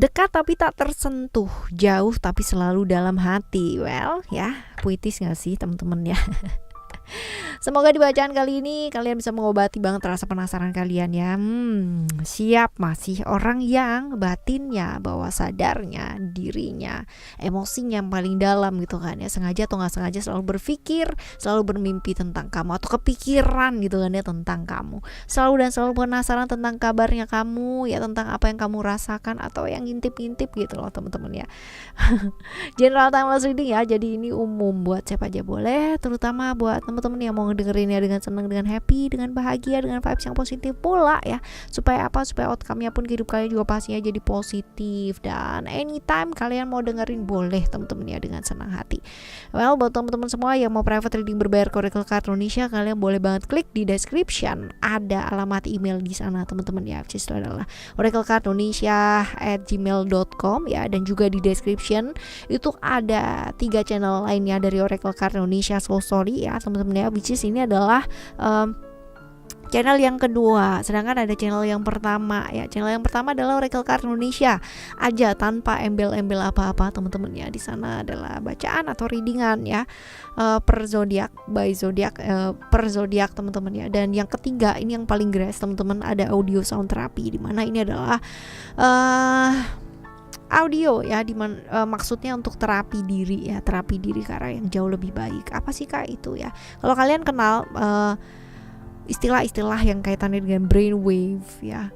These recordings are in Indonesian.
Dekat tapi tak tersentuh, jauh tapi selalu dalam hati. Well, ya, puitis gak sih teman-teman ya? Semoga di bacaan kali ini kalian bisa mengobati banget rasa penasaran kalian ya. Siap masih orang yang batinnya, bawah sadarnya, dirinya, emosinya yang paling dalam gitu kan ya, sengaja atau nggak sengaja selalu berpikir, selalu bermimpi tentang kamu, atau kepikiran gitu kan ya tentang kamu. Selalu penasaran tentang kabarnya kamu ya, tentang apa yang kamu rasakan atau yang ngintip-ngintip gitu loh teman-teman ya. General timeless reading ya, jadi ini umum buat siapa aja boleh, terutama buat teman-teman yang mau dengerinnya dengan senang, dengan happy, dengan bahagia, dengan vibes yang positif pula ya. Supaya apa? Supaya outcome-nya pun hidup kalian juga pastinya jadi positif. Dan anytime kalian mau dengerin boleh teman-teman ya, dengan senang hati. Well, buat teman-teman semua yang mau private reading berbayar ke Oracle Card Indonesia, kalian boleh banget klik di description, ada alamat email di sana teman-teman ya, which itu adalah oraclecardindonesia@gmail.com ya. Dan juga di description itu ada 3 channel lainnya dari Oracle Card Indonesia Soul Story ya teman-teman ya, which is ini adalah channel yang kedua, sedangkan ada channel yang pertama ya. Channel yang pertama adalah Oracle Card Indonesia aja, tanpa embel-embel apa-apa teman-teman ya. Di sana adalah bacaan atau readingan ya, per zodiak, by zodiak, per zodiak teman-teman ya. Dan yang ketiga ini yang paling grace teman-teman, ada audio sound terapi, di mana ini adalah audio ya, maksudnya untuk terapi diri ya, terapi diri ke arah yang jauh lebih baik. Apa sih kak itu ya? Kalau kalian kenal istilah-istilah yang kaitannya dengan brainwave ya,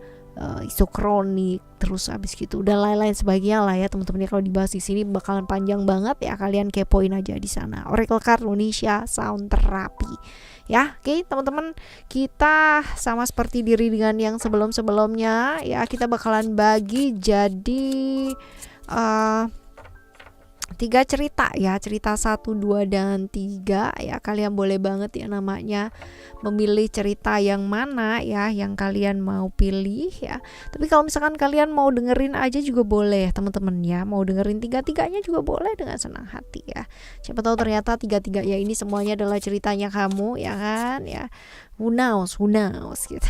isokronik, terus abis gitu dan lain-lain sebagainya lah ya teman-teman ya. Kalau dibahas di sini bakalan panjang banget ya, kalian kepoin aja di sana, Oracle Card Indonesia Sound Therapy ya. Oke teman-teman, kita sama seperti diri dengan yang sebelum-sebelumnya ya, kita bakalan bagi jadi 3 cerita ya, cerita 1, 2, dan 3 ya. Kalian boleh banget ya namanya memilih cerita yang mana ya yang kalian mau pilih ya. Tapi kalau misalkan kalian mau dengerin aja juga boleh teman-teman ya, mau dengerin 3-tiganya juga boleh dengan senang hati ya. Siapa tahu ternyata 3-3 ya ini semuanya adalah ceritanya kamu ya kan ya. Who knows gitu.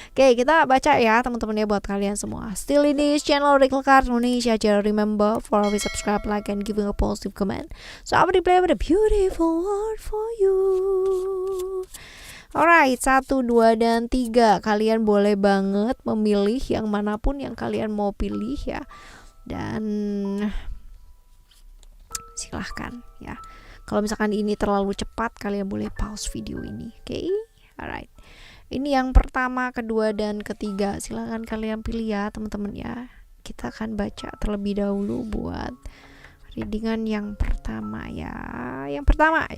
Oke, kita baca ya teman-teman ya buat kalian semua. Still in this channel Oracle Card Indonesia. Just remember for always subscribe, like, and giving a positive comment. So I will play with a beautiful word for you. Alright, 1, 2, dan 3. Kalian boleh banget memilih yang manapun yang kalian mau pilih ya. Dan silahkan ya. Kalau misalkan ini terlalu cepat, kalian boleh pause video ini. Oke? Alright. Ini yang pertama, kedua, dan ketiga. Silahkan kalian pilih ya teman-teman ya. Kita akan baca terlebih dahulu buat readingan yang pertama ya. Yang pertama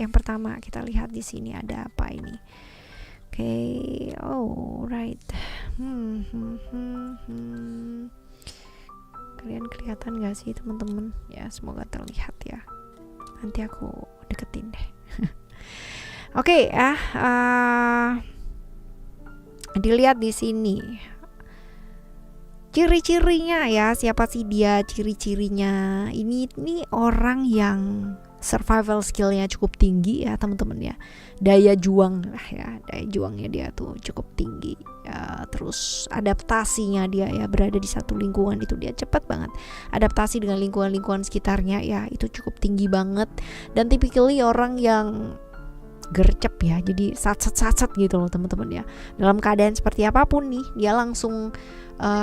kita lihat di sini ada apa ini. Oke, right. Kalian kelihatan gak sih teman-teman? Ya, semoga terlihat ya. Nanti aku deketin deh. Oke ya, dilihat di sini ciri-cirinya ya. Siapa sih dia? Ciri-cirinya ini orang yang survival skillnya cukup tinggi ya teman-teman ya. Daya juang lah ya, daya juangnya dia tuh cukup tinggi ya. Terus adaptasinya dia ya, berada di satu lingkungan itu dia cepat banget adaptasi dengan lingkungan sekitarnya ya, itu cukup tinggi banget. Dan typically orang yang gercep ya, jadi satset gitu loh teman-teman ya. Dalam keadaan seperti apapun nih, dia langsung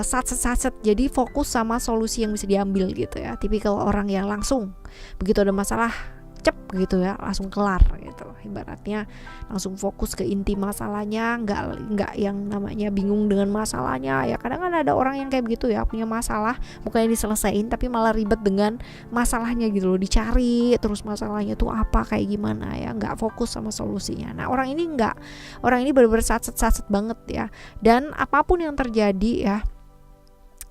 satset, jadi fokus sama solusi yang bisa diambil gitu ya. Tipikal orang yang langsung begitu ada masalah cep gitu ya, langsung kelar gitu. Ibaratnya langsung fokus ke inti masalahnya, nggak yang namanya bingung dengan masalahnya ya. Kadang kan ada orang yang kayak begitu ya, punya masalah bukannya diselesain tapi malah ribet dengan masalahnya gitu loh, dicari terus masalahnya tuh apa kayak gimana ya, nggak fokus sama solusinya. Nah orang ini benar-benar satset banget ya. Dan apapun yang terjadi ya,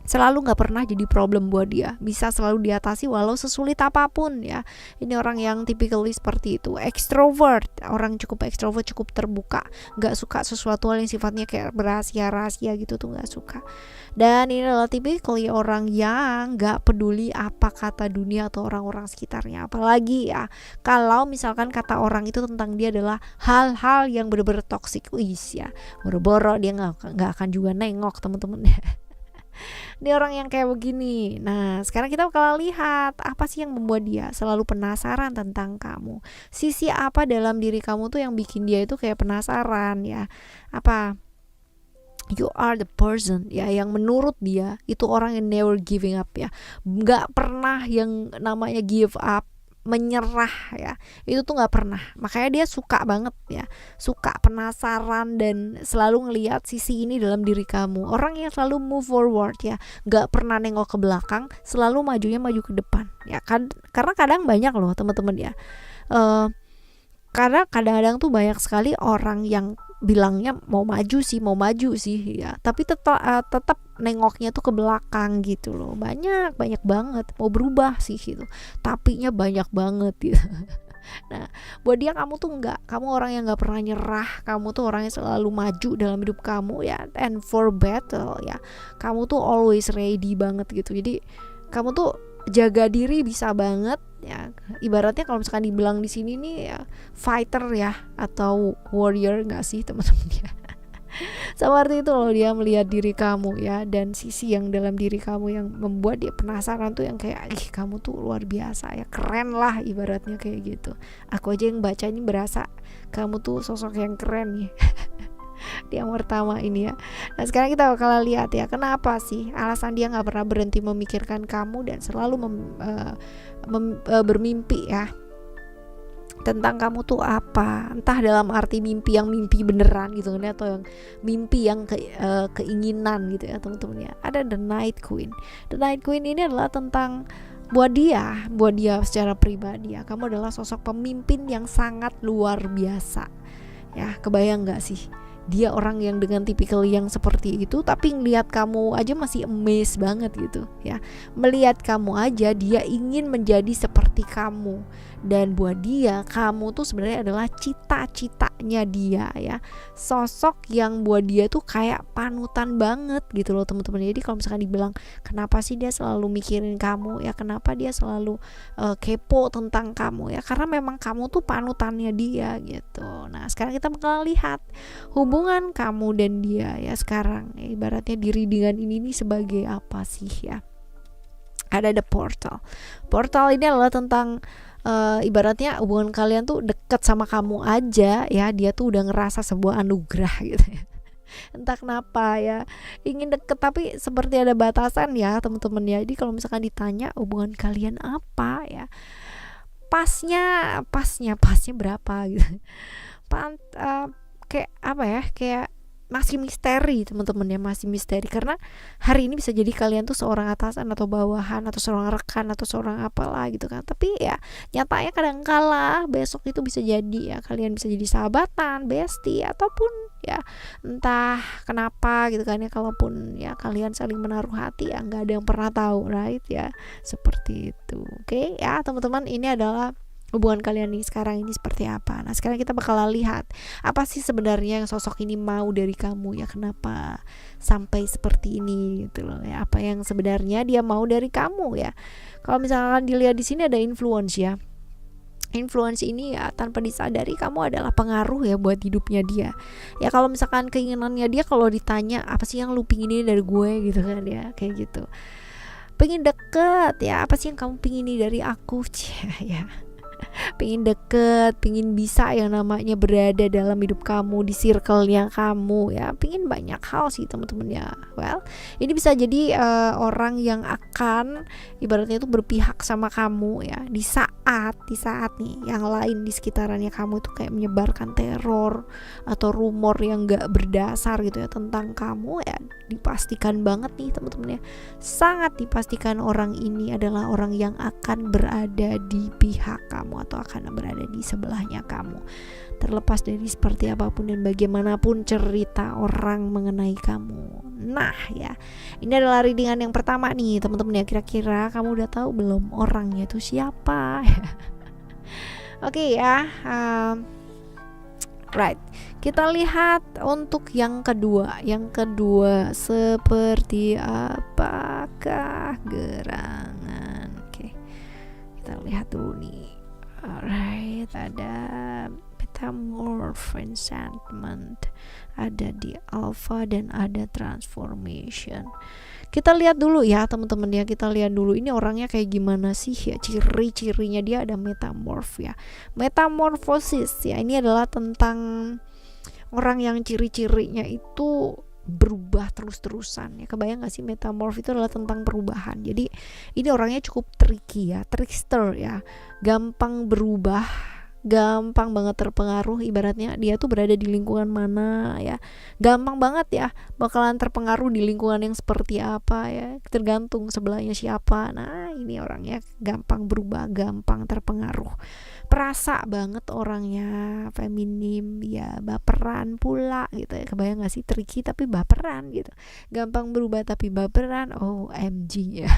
selalu nggak pernah jadi problem buat dia, bisa selalu diatasi walau sesulit apapun ya. Ini orang yang typically seperti itu, extrovert, orang cukup extrovert, cukup terbuka, nggak suka sesuatu hal yang sifatnya kayak rahasia gitu tuh nggak suka. Dan ini adalah typically orang yang nggak peduli apa kata dunia atau orang-orang sekitarnya, apalagi ya kalau misalkan kata orang itu tentang dia adalah hal-hal yang bener-bener toxic, ya boro-boro dia nggak akan juga nengok teman-teman. Dia orang yang kayak begini. Nah, sekarang kita bakal lihat apa sih yang membuat dia selalu penasaran tentang kamu. Sisi apa dalam diri kamu tuh yang bikin dia itu kayak penasaran ya. Apa? You are the person ya yang menurut dia itu orang yang never giving up ya. Nggak pernah yang namanya give up, menyerah ya, itu tuh nggak pernah. Makanya dia suka banget ya, suka penasaran dan selalu ngelihat sisi ini dalam diri kamu. Orang yang selalu move forward ya, nggak pernah nengok ke belakang, selalu majunya maju ke depan ya kan. Karena kadang banyak loh teman-teman ya, karena kadang-kadang tuh banyak sekali orang yang bilangnya mau maju sih ya, tapi tetap nengoknya tuh ke belakang gitu loh. Banyak banget mau berubah sih gitu, tapinya banyak banget gitu. Nah, buat dia kamu tuh enggak, kamu orang yang nggak pernah nyerah, kamu tuh orang yang selalu maju dalam hidup kamu ya, and for battle ya, kamu tuh always ready banget gitu. Jadi kamu tuh jaga diri bisa banget ya. Ibaratnya kalau misalkan dibilang di sini nih ya, fighter ya atau warrior nggak sih teman-teman ya. Seperti itu loh dia melihat diri kamu ya, dan sisi yang dalam diri kamu yang membuat dia penasaran tuh yang kayak ih kamu tuh luar biasa ya, keren lah ibaratnya kayak gitu. Aku aja yang baca ini berasa kamu tuh sosok yang keren nih. Di yang pertama ini ya. Nah sekarang kita bakal lihat ya, kenapa sih alasan dia nggak pernah berhenti memikirkan kamu dan selalu bermimpi ya tentang kamu tuh apa. Entah dalam arti mimpi yang mimpi beneran gitu kan, atau yang mimpi yang keinginan gitu ya teman-teman ya. Ada The Night Queen. The Night Queen ini adalah tentang buat dia secara pribadi ya, kamu adalah sosok pemimpin yang sangat luar biasa ya. Kebayang nggak sih dia orang yang dengan tipikal yang seperti itu, tapi ngelihat kamu aja masih amazed banget gitu ya. Melihat kamu aja dia ingin menjadi seperti kamu. Dan buat dia kamu tuh sebenarnya adalah cita-citanya dia ya. Sosok yang buat dia tuh kayak panutan banget gitu loh teman-teman. Jadi kalau misalkan dibilang kenapa sih dia selalu mikirin kamu ya, kenapa dia selalu kepo tentang kamu ya, karena memang kamu tuh panutannya dia gitu. Nah sekarang kita bakal lihat hubungan kamu dan dia ya sekarang ya, ibaratnya di readingan ini nih sebagai apa sih ya. Ada The Portal. Portal ini adalah tentang ibaratnya hubungan kalian tuh deket sama kamu aja ya, dia tuh udah ngerasa sebuah anugerah gitu ya. Entah kenapa ya ingin deket, tapi seperti ada batasan ya teman-teman ya. Jadi kalau misalkan ditanya hubungan kalian apa ya, pasnya berapa gitu. Kayak apa ya, kayak masih misteri teman-teman ya, masih misteri. Karena hari ini bisa jadi kalian tuh seorang atasan atau bawahan atau seorang rekan atau seorang apalah gitu kan, tapi ya nyatanya kadang kala besok itu bisa jadi ya kalian bisa jadi sahabatan, bestie, ataupun ya entah kenapa gitu kan ya. Kalaupun ya kalian saling menaruh hati ya nggak ada yang pernah tahu, right ya, seperti itu. Oke ya teman-teman, ini adalah hubungan kalian nih sekarang ini seperti apa. Nah sekarang kita bakal lihat apa sih sebenarnya yang sosok ini mau dari kamu ya, kenapa sampai seperti ini gitu loh ya, apa yang sebenarnya dia mau dari kamu ya. Kalau misalkan dilihat di sini ada influence ya, influence ini ya tanpa disadari kamu adalah pengaruh ya buat hidupnya dia ya. Kalau misalkan keinginannya dia, kalau ditanya apa sih yang lu pingin dari gue gitu kan ya, kayak gitu, pengen deket ya, apa sih yang kamu pingin dari aku ya, pengen deket, pengen bisa yang namanya berada dalam hidup kamu, di circle-nya kamu ya, pengen banyak hal sih teman-teman ya. Well, ini bisa jadi orang yang akan ibaratnya itu berpihak sama kamu ya di saat nih yang lain di sekitarannya kamu itu kayak menyebarkan teror atau rumor yang gak berdasar gitu ya tentang kamu ya. Dipastikan banget nih teman-teman ya, sangat dipastikan orang ini adalah orang yang akan berada di pihak kamu atau akan berada di sebelahnya kamu, terlepas dari seperti apapun dan bagaimanapun cerita orang mengenai kamu. Nah ya, ini adalah readingan yang pertama nih teman-teman ya. Kira-kira kamu udah tahu belum orangnya itu siapa? Oke ya, right, kita lihat untuk yang kedua. Yang kedua seperti apakah gerangan? Oke, kita lihat dulu nih. Alright, ada metamorph, enchantment, ada di alpha, dan ada transformation. Kita lihat dulu ya teman-teman ya, kita lihat dulu ini orangnya kayak gimana sih ya, ciri-cirinya. Dia ada metamorph ya, metamorphosis ya, ini adalah tentang orang yang ciri-cirinya itu berubah terus-terusan ya. Kebayang gak sih, metamorph itu adalah tentang perubahan. Jadi ini orangnya cukup tricky ya, trickster ya, gampang berubah, gampang banget terpengaruh. Ibaratnya dia tuh berada di lingkungan mana ya, gampang banget ya bakalan terpengaruh di lingkungan yang seperti apa ya, tergantung sebelahnya siapa. Nah ini orangnya gampang berubah, gampang terpengaruh, perasa banget orangnya, feminim ya, baperan pula gitu ya. Kebayang gak sih, tricky tapi baperan gitu, gampang berubah tapi baperan. OMG ya.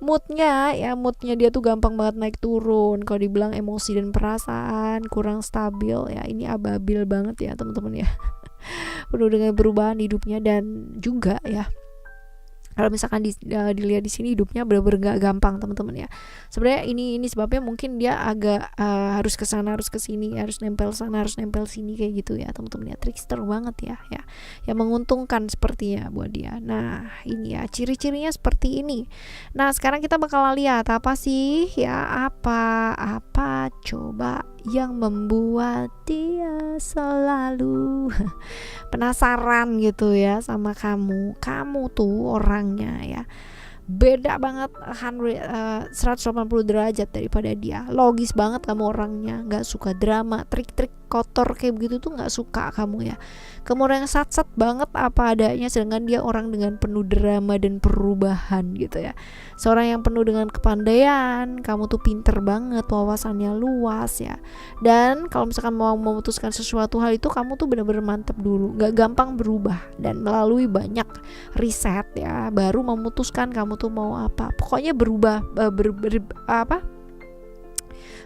Moodnya dia tuh gampang banget naik turun. Kalau dibilang emosi dan perasaan kurang stabil ya, ini ababil banget ya teman-teman ya. Penuh dengan perubahan hidupnya. Dan juga ya, kalau misalkan dilihat di sini hidupnya bener-bener gak gampang teman-teman ya. Sebenarnya ini sebabnya mungkin dia agak harus ke sana harus ke sini, harus nempel sana harus nempel sini kayak gitu ya teman-teman ya. Trickster banget ya. Yang menguntungkan sepertinya buat dia. Nah ini ya ciri-cirinya seperti ini. Nah sekarang kita bakal lihat apa sih ya, apa coba yang membuat dia selalu penasaran gitu ya sama kamu. Kamu tuh orangnya ya beda banget 180 derajat daripada dia. Logis banget kamu orangnya, gak suka drama, trik-trik kotor kayak begitu tuh gak suka kamu ya. Kamu orang yang sat-sat banget apa adanya, sedangkan dia orang dengan penuh drama dan perubahan gitu ya. Seorang yang penuh dengan kepandaian, kamu tuh pinter banget, wawasannya luas ya. Dan kalau misalkan mau memutuskan sesuatu hal itu, kamu tuh bener-bener mantep dulu, gak gampang berubah, dan melalui banyak riset ya baru memutuskan kamu tuh mau apa. Pokoknya berubah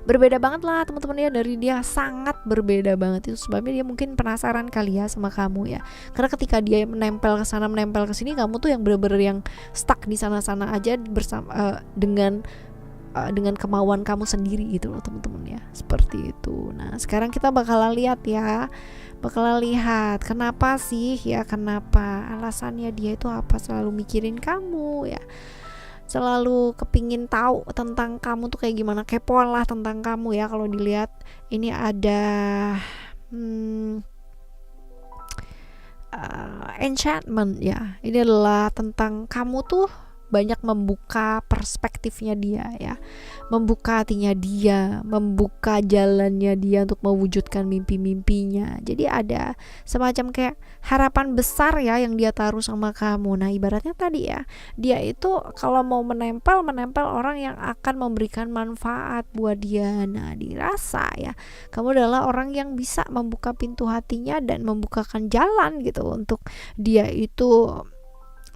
berbeda banget lah teman-teman ya dari dia, sangat berbeda banget. Itu sebabnya dia mungkin penasaran kali ya sama kamu ya, karena ketika dia menempel ke sana menempel ke sini, kamu tuh yang bener-bener yang stuck di sana-sana aja bersama dengan kemauan kamu sendiri gitu loh teman-teman ya, seperti itu. Nah sekarang kita bakalan lihat kenapa sih ya, kenapa alasannya dia itu apa, selalu mikirin kamu ya, selalu kepingin tahu tentang kamu tuh kayak gimana, kepoan lah tentang kamu ya. Kalau dilihat ini ada enchantment ya, ini adalah tentang kamu tuh banyak membuka perspektifnya dia ya, membuka hatinya dia, membuka jalannya dia untuk mewujudkan mimpi-mimpinya. Jadi ada semacam kayak harapan besar ya yang dia taruh sama kamu. Nah ibaratnya tadi ya, dia itu kalau mau menempel orang yang akan memberikan manfaat buat dia. Nah dirasa ya kamu adalah orang yang bisa membuka pintu hatinya dan membukakan jalan gitu untuk dia itu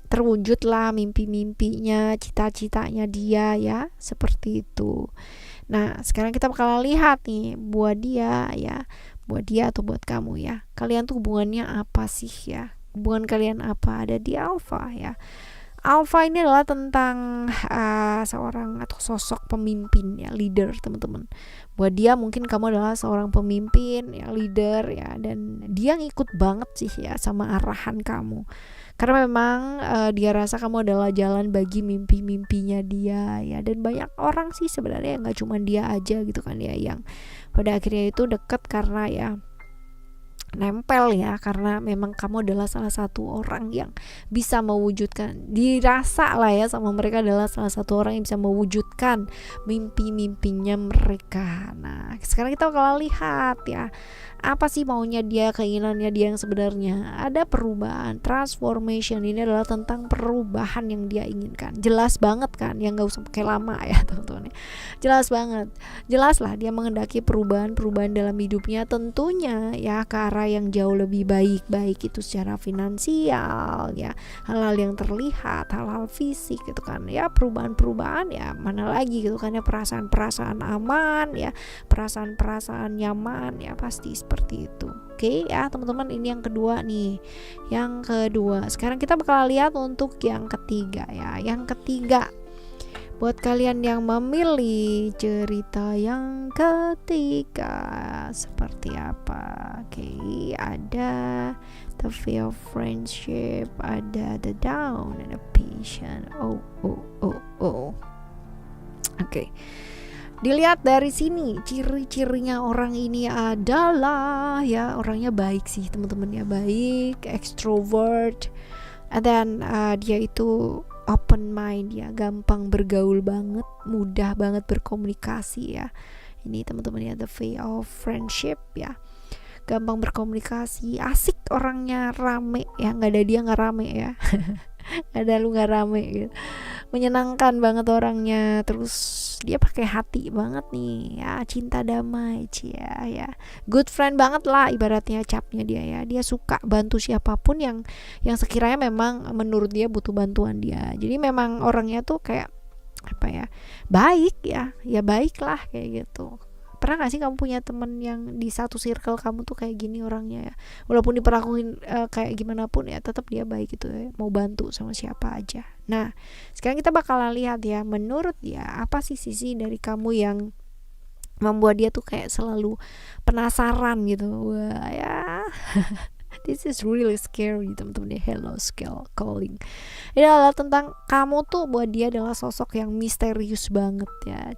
terwujud lah mimpi-mimpinya, cita-citanya dia ya, seperti itu. Nah sekarang kita bakal lihat nih buat dia atau buat kamu ya, kalian tuh hubungannya apa sih ya, hubungan kalian apa. Ada di alpha ya. Alpha ini adalah tentang seorang atau sosok pemimpin ya, leader teman-teman. Buat dia mungkin kamu adalah seorang pemimpin ya, leader ya, dan dia ngikut banget sih ya sama arahan kamu. Karena memang dia rasa kamu adalah jalan bagi mimpi-mimpinya dia ya. Dan banyak orang sih sebenarnya, nggak cuma dia aja gitu kan ya, yang pada akhirnya itu dekat karena ya nempel ya, karena memang kamu adalah salah satu orang yang bisa mewujudkan, dirasa lah ya sama mereka adalah salah satu orang yang bisa mewujudkan mimpi-mimpinya mereka. Nah sekarang kita bakal lihat ya, apa sih maunya dia, keinginannya dia yang sebenarnya. Ada perubahan, transformation, ini adalah tentang perubahan yang dia inginkan. Jelas banget kan, yang gak usah pakai lama ya teman-teman. Jelas banget, jelas lah dia menghendaki perubahan dalam hidupnya, tentunya ya ke arah yang jauh lebih baik itu secara finansial ya, hal-hal yang terlihat, hal-hal fisik gitu kan ya, perubahan ya, mana lagi gitu kan ya, perasaan aman ya, perasaan nyaman ya, pasti seperti itu. Oke ya teman-teman, ini yang kedua nih. Yang kedua, sekarang kita bakal lihat untuk yang ketiga ya. Yang ketiga, Buat kalian yang memilih cerita yang ketiga seperti apa? Oke, ada the fear of friendship, ada the down and the patient. Oke. Dilihat dari sini, ciri-cirinya orang ini adalah ya orangnya baik sih teman-teman ya, baik, extrovert, and then dia itu open mind ya, gampang bergaul banget, mudah banget berkomunikasi ya. Ini teman-teman ya, the way of friendship ya, gampang berkomunikasi, asik orangnya, rame ya, nggak ada dia nggak rame ya. Ada lu nggak rame gitu, menyenangkan banget orangnya, terus dia pakai hati banget nih ya, cinta damai ya, good friend banget lah ibaratnya capnya dia ya. Dia suka bantu siapapun yang sekiranya memang menurut dia butuh bantuan dia. Jadi memang orangnya tuh kayak apa ya, baik ya baik lah kayak gitu. Pernah gak sih kamu punya temen yang di satu circle kamu tuh kayak gini orangnya ya, walaupun diperlakuin kayak gimana pun ya tetap dia baik gitu ya, mau bantu sama siapa aja. Nah sekarang kita bakalan lihat ya, menurut dia apa sih sisi dari kamu yang membuat dia tuh kayak selalu penasaran gitu. Wah ya this is really scary teman-teman ya. Hello skill calling, ini adalah tentang kamu tuh buat dia adalah sosok yang misterius banget ya,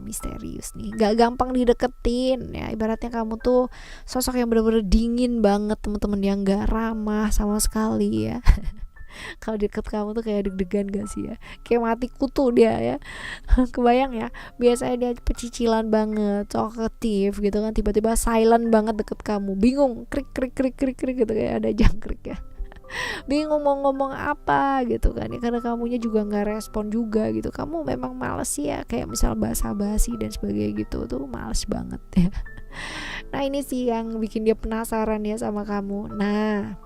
misterius nih, gak gampang dideketin ya. Ibaratnya kamu tuh sosok yang bener-bener dingin banget teman-teman, yang gak ramah sama sekali ya. Kalau deket kamu tuh kayak deg-degan gak sih ya, kayak mati kutu dia ya. Kebayang ya, biasanya dia pecicilan banget, talkative gitu kan, tiba-tiba silent banget deket kamu, bingung, krik gitu, kayak ada jangkrik ya. Bingung mau ngomong apa gitu kan ya, karena kamunya juga nggak respon juga gitu. Kamu memang males sih ya, kayak misal basa-basi dan sebagainya gitu tuh males banget ya. Nah ini sih yang bikin dia penasaran ya sama kamu. Nah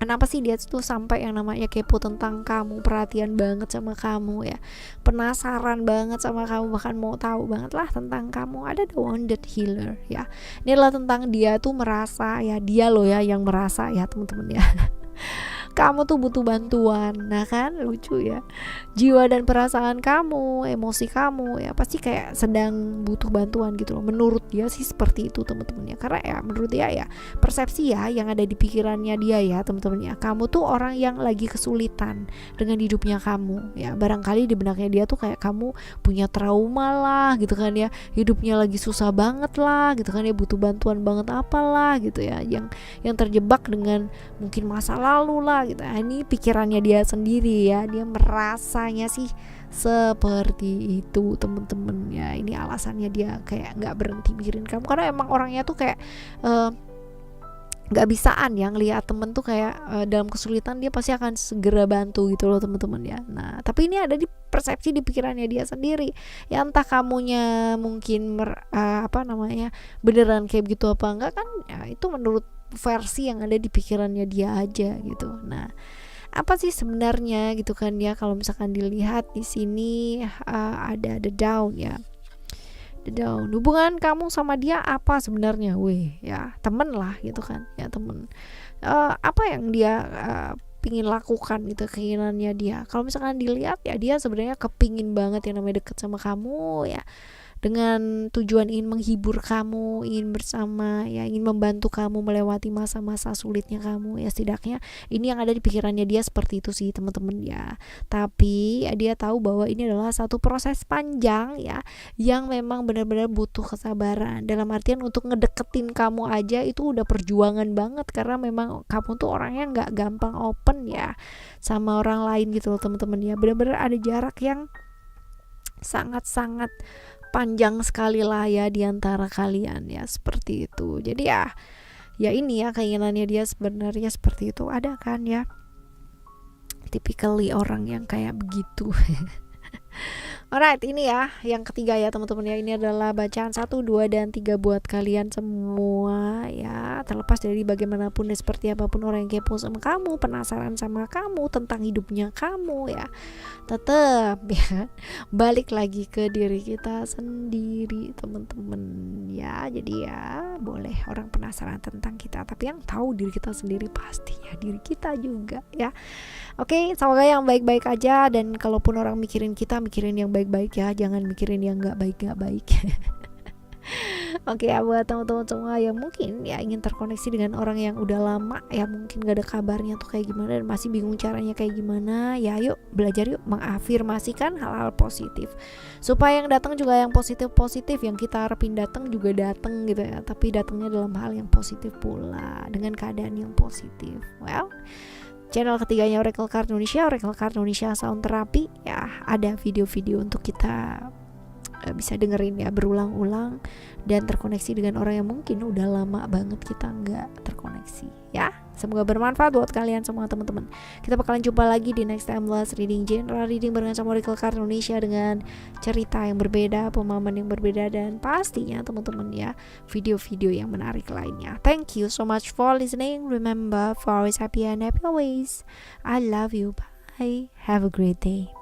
kenapa sih dia tuh sampai yang namanya kepo tentang kamu, perhatian banget sama kamu ya, penasaran banget sama kamu, bahkan mau tahu banget lah tentang kamu. Ada the wounded healer ya, ini adalah tentang dia tuh merasa ya, dia loh ya yang merasa ya teman-teman ya. Kamu tuh butuh bantuan. Nah kan lucu ya, jiwa dan perasaan kamu, emosi kamu ya pasti kayak sedang butuh bantuan gitu loh. Menurut dia sih seperti itu teman-teman ya, karena ya menurut dia ya, persepsi ya yang ada di pikirannya dia ya teman-teman ya, kamu tuh orang yang lagi kesulitan dengan hidupnya kamu ya. Barangkali di benaknya dia tuh kayak kamu punya trauma lah gitu kan ya, hidupnya lagi susah banget lah gitu kan ya, butuh bantuan banget apalah gitu ya, yang terjebak dengan mungkin masa lalu lah gitu. Nah, ini pikirannya dia sendiri ya, dia merasanya sih seperti itu temen-temen ya. Ini alasannya dia kayak nggak berhenti mikirin kamu, karena emang orangnya tuh kayak nggak bisaan ya ngelihat temen tuh kayak dalam kesulitan dia pasti akan segera bantu gitu loh teman-teman ya. Nah tapi ini ada di persepsi di pikirannya dia sendiri ya, entah kamunya mungkin beneran kayak gitu apa enggak kan ya, itu menurut versi yang ada di pikirannya dia aja gitu. Nah apa sih sebenarnya gitu kan ya, kalau misalkan dilihat di sini ada the down ya, the down. Hubungan kamu sama dia apa sebenarnya? Weh ya temen lah gitu kan ya, temen. Apa yang dia pingin lakukan gitu, keinginannya dia. Kalau misalkan dilihat ya, dia sebenarnya kepingin banget yang namanya deket sama kamu ya, dengan tujuan ingin menghibur kamu, ingin bersama ya, ingin membantu kamu melewati masa-masa sulitnya kamu ya. Setidaknya ini yang ada di pikirannya dia seperti itu sih teman-teman ya. Tapi ya, dia tahu bahwa ini adalah satu proses panjang ya, yang memang benar-benar butuh kesabaran. Dalam artian untuk ngedeketin kamu aja itu udah perjuangan banget, karena memang kamu tuh orangnya nggak gampang open ya sama orang lain gitu loh teman-teman ya. Benar-benar ada jarak yang sangat-sangat panjang sekali lah ya di antara kalian ya, seperti itu. Jadi ya ini ya keinginannya dia sebenarnya seperti itu, ada kan ya, typically orang yang kayak begitu. Alright, ini ya yang ketiga ya teman-teman ya. Ini adalah bacaan 1, 2, dan 3 buat kalian semua ya. Terlepas dari bagaimanapun dan seperti apapun orang yang kepo sama kamu, penasaran sama kamu, tentang hidupnya kamu ya, tetap ya balik lagi ke diri kita sendiri teman-teman ya. Jadi ya boleh orang penasaran tentang kita, tapi yang tahu diri kita sendiri pastinya diri kita juga ya. Oke, semoga yang baik-baik aja, dan kalaupun orang mikirin kita, mikirin yang baik-baik ya, jangan mikirin yang nggak baik. Oke ya, buat teman-teman semua yang mungkin ya ingin terkoneksi dengan orang yang udah lama ya, mungkin gak ada kabarnya tuh kayak gimana dan masih bingung caranya kayak gimana, ya yuk belajar yuk mengafirmasikan hal-hal positif supaya yang datang juga yang positif-positif, yang kita harapin datang juga datang gitu ya, tapi datangnya dalam hal yang positif pula, dengan keadaan yang positif. Well, channel ketiganya Oracle Card Indonesia Sound Therapy ya, ada video-video untuk kita bisa dengerin ya berulang-ulang dan terkoneksi dengan orang yang mungkin udah lama banget kita nggak terkoneksi ya. Semoga bermanfaat buat kalian semua teman-teman. Kita bakalan jumpa lagi di next timeless reading, general reading barengan sama Oracle Card Indonesia dengan cerita yang berbeda, pemahaman yang berbeda, dan pastinya teman-teman ya video-video yang menarik lainnya. Thank you so much for listening. Remember, for always happy and happy always. I love you. Bye. Have a great day.